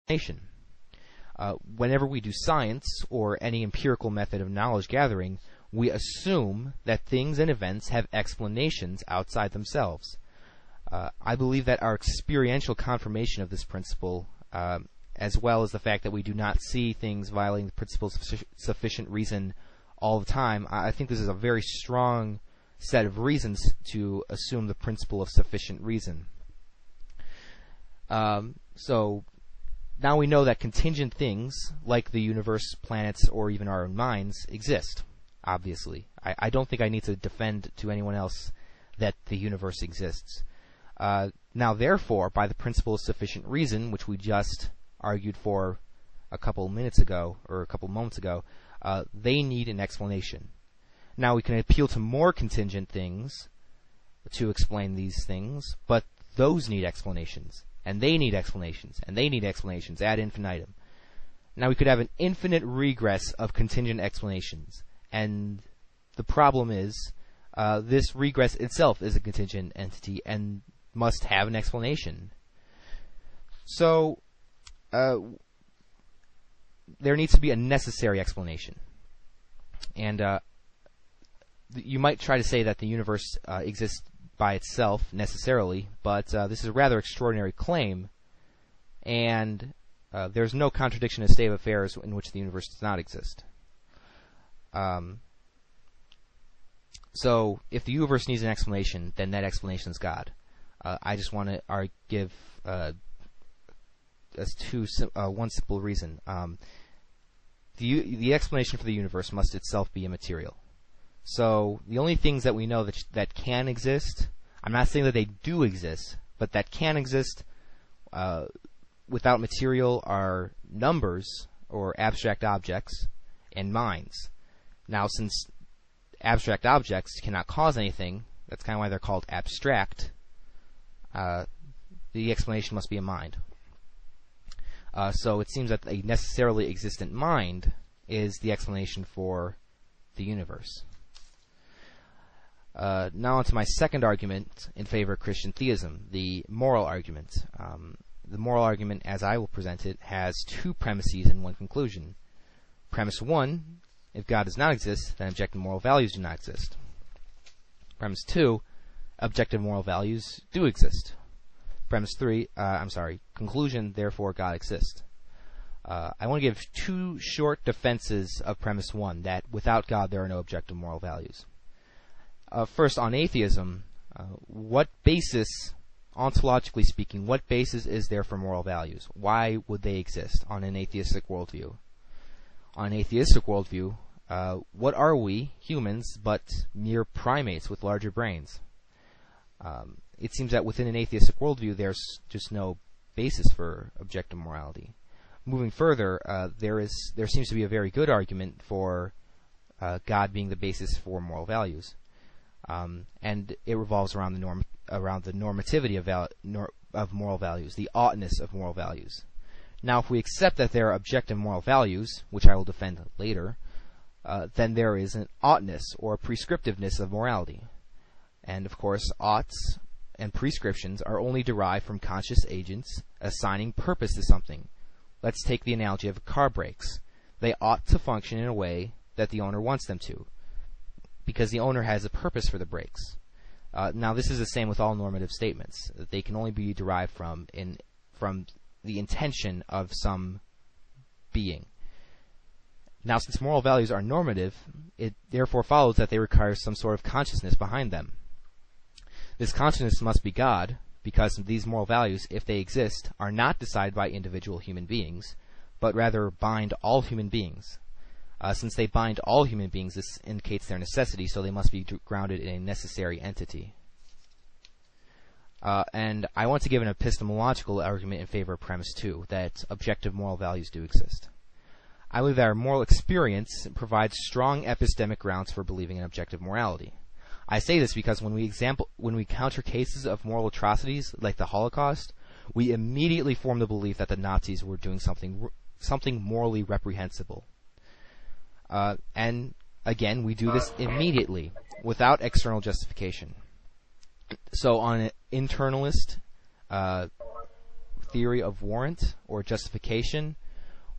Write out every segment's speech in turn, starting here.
explanation. Whenever we do science or any empirical method of knowledge gathering, we assume that things and events have explanations outside themselves. I believe that our experiential confirmation of this principle, as well as the fact that we do not see things violating the principles of sufficient reason all the time, I think this is a very strong set of reasons to assume the principle of sufficient reason. So now we know that contingent things, like the universe, planets, or even our own minds, exist, obviously. I don't think I need to defend to anyone else that the universe exists. Now, therefore, by the principle of sufficient reason, which we just argued for a couple moments ago, they need an explanation. Now, we can appeal to more contingent things to explain these things, but those need explanations, and they need explanations, and they need explanations ad infinitum. Now, we could have an infinite regress of contingent explanations, and the problem is this regress itself is a contingent entity and must have an explanation. So, there needs to be a necessary explanation. And you might try to say that the universe exists by itself necessarily, but this is a rather extraordinary claim, and there's no contradiction in a state of affairs in which the universe does not exist. So, if the universe needs an explanation, then that explanation is God. I just want to give one simple reason. The explanation for the universe must itself be immaterial. So the only things that we know that can exist, I'm not saying that they do exist, but that can exist without material are numbers or abstract objects and minds. Now, since abstract objects cannot cause anything, that's kind of why they're called abstract, the explanation must be a mind. So it seems that a necessarily existent mind is the explanation for the universe. Now on to my second argument in favor of Christian theism, the moral argument. The moral argument, as I will present it, has two premises and one conclusion. Premise 1, if God does not exist, then objective moral values do not exist. Premise 2, objective moral values do exist. Conclusion, therefore God exists. I want to give two short defenses of premise 1, that without God there are no objective moral values. First, on atheism, what basis, ontologically speaking, what basis is there for moral values? Why would they exist on an atheistic worldview? On an atheistic worldview, what are we, humans, but mere primates with larger brains? It seems that within an atheistic worldview, there's just no basis for objective morality. Moving further, there seems to be a very good argument for God being the basis for moral values, and it revolves around the normativity of moral values, the oughtness of moral values. Now, if we accept that there are objective moral values, which I will defend later, then there is an oughtness or prescriptiveness of morality. And of course, oughts and prescriptions are only derived from conscious agents assigning purpose to something. Let's take the analogy of car brakes. They ought to function in a way that the owner wants them to, because the owner has a purpose for the brakes. Now, this is the same with all normative statements. They can only be derived from the intention of some being. Now, since moral values are normative, it therefore follows that they require some sort of consciousness behind them. This consciousness must be God, because these moral values, if they exist, are not decided by individual human beings, but rather bind all human beings. Since they bind all human beings, this indicates their necessity, so they must be grounded in a necessary entity. And I want to give an epistemological argument in favor of premise 2, that objective moral values do exist. I believe that our moral experience provides strong epistemic grounds for believing in objective morality. I say this because when we counter cases of moral atrocities like the Holocaust, we immediately form the belief that the Nazis were doing something morally reprehensible. And again, we do this immediately, without external justification. So on an internalist theory of warrant or justification,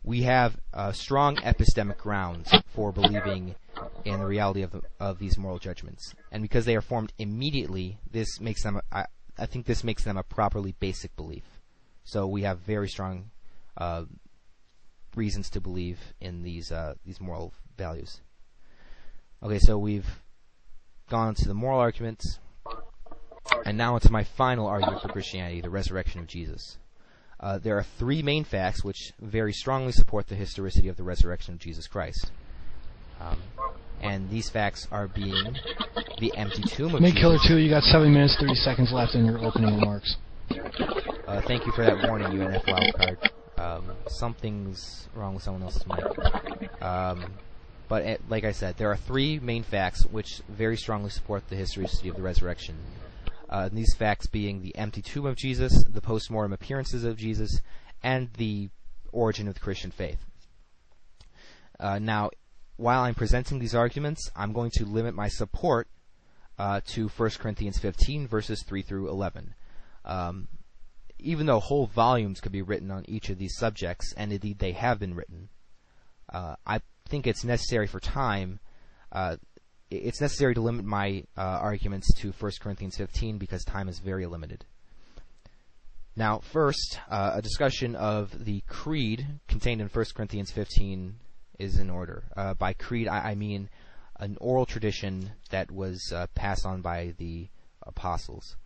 we have strong epistemic grounds for believing in the reality of these moral judgments. And because they are formed immediately, this makes them, I think this makes them a properly basic belief. So we have very strong reasons to believe in these moral values. Okay, so we've gone to the moral arguments, and now into my final argument for Christianity, the resurrection of Jesus. There are three main facts which very strongly support the historicity of the resurrection of Jesus Christ. And these facts are being the empty tomb of MigKillerTwo, you got 7 minutes, 30 seconds left in your opening remarks. Thank you for that warning, UNF Wildcard. Something's wrong with someone else's mic. But like I said, there are three main facts which very strongly support the historicity of the resurrection. These facts being the empty tomb of Jesus, the post-mortem appearances of Jesus, and the origin of the Christian faith. Now, while I'm presenting these arguments, I'm going to limit my support to 1 Corinthians 15, verses 3 through 11. Even though whole volumes could be written on each of these subjects, and indeed they have been written, I think it's necessary for time. It's necessary to limit my arguments to 1 Corinthians 15 because time is very limited. Now, first, a discussion of the creed contained in 1 Corinthians 15 is in order. By creed, I mean an oral tradition that was passed on by the apostles.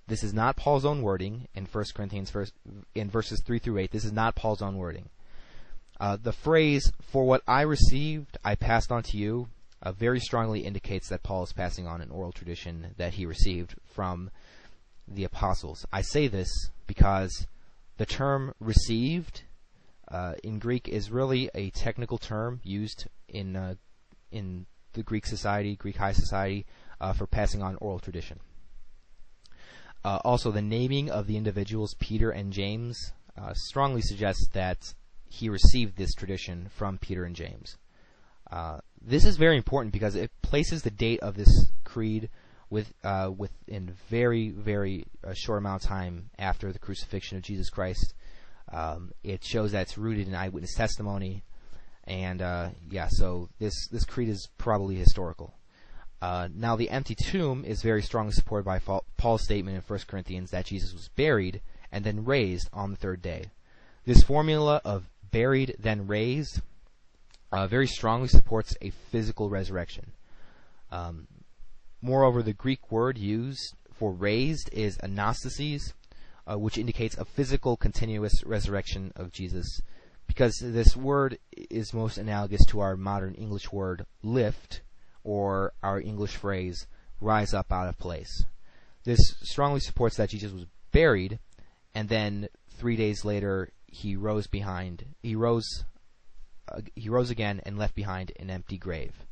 This is not Paul's own wording in 1 Corinthians in verses 3 through 8. This is not Paul's own wording. The phrase, "For what I received, I passed on to you," very strongly indicates that Paul is passing on an oral tradition that he received from the apostles. I say this because the term "received" in Greek is really a technical term used in the Greek society, Greek high society, for passing on oral tradition. Also, the naming of the individuals Peter and James strongly suggests that he received this tradition from Peter and James. This is very important because it places the date of this creed within very, very short amount of time after the crucifixion of Jesus Christ. It shows that it's rooted in eyewitness testimony, and so this creed is probably historical. Now, the empty tomb is very strongly supported by Paul's statement in 1 Corinthians that Jesus was buried and then raised on the third day. This formula of buried then raised very strongly supports a physical resurrection. Moreover, the Greek word used for raised is anastasis, which indicates a physical continuous resurrection of Jesus, because this word is most analogous to our modern English word lift, or our English phrase rise up out of place. This strongly supports that Jesus was buried, and then 3 days later he rose again and left behind an empty grave.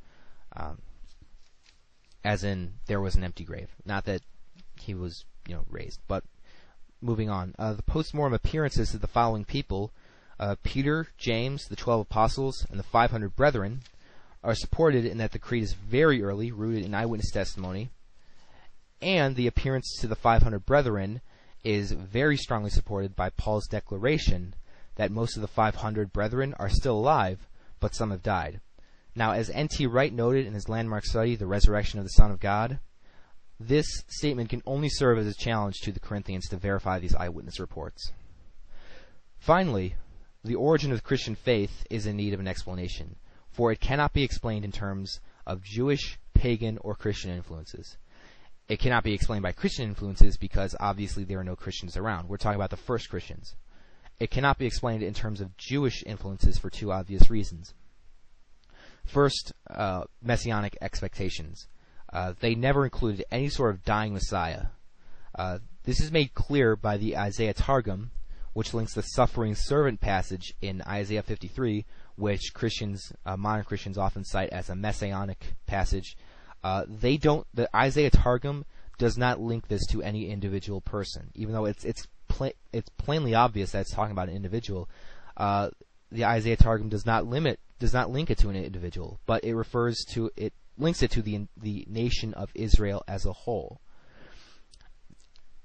As in, there was an empty grave. Not that he was, raised. But moving on. The post-mortem appearances of the following people, Peter, James, the 12 apostles, and the 500 brethren, are supported in that the creed is very early, rooted in eyewitness testimony, and the appearance to the 500 brethren is very strongly supported by Paul's declaration that most of the 500 brethren are still alive, but some have died. Now, as N.T. Wright noted in his landmark study, The Resurrection of the Son of God, this statement can only serve as a challenge to the Corinthians to verify these eyewitness reports. Finally, the origin of the Christian faith is in need of an explanation, for it cannot be explained in terms of Jewish, pagan, or Christian influences. It cannot be explained by Christian influences because obviously there are no Christians around. We're talking about the first Christians. It cannot be explained in terms of Jewish influences for two obvious reasons. First, messianic expectations. They never included any sort of dying Messiah. This is made clear by the Isaiah Targum, which links the suffering servant passage in Isaiah 53, which modern Christians often cite as a messianic passage. The Isaiah Targum does not link this to any individual person, even though it's plainly obvious that it's talking about an individual. The Isaiah Targum does not link it to an individual, but it links it to the nation of Israel as a whole.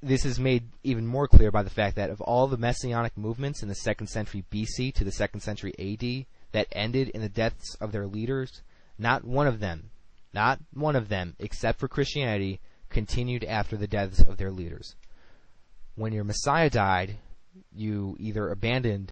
this is made even more clear by the fact that of all the messianic movements in the 2nd century BC to the 2nd century AD that ended in the deaths of their leaders, not one of them, except for Christianity, continued after the deaths of their leaders. When your Messiah died, you either abandoned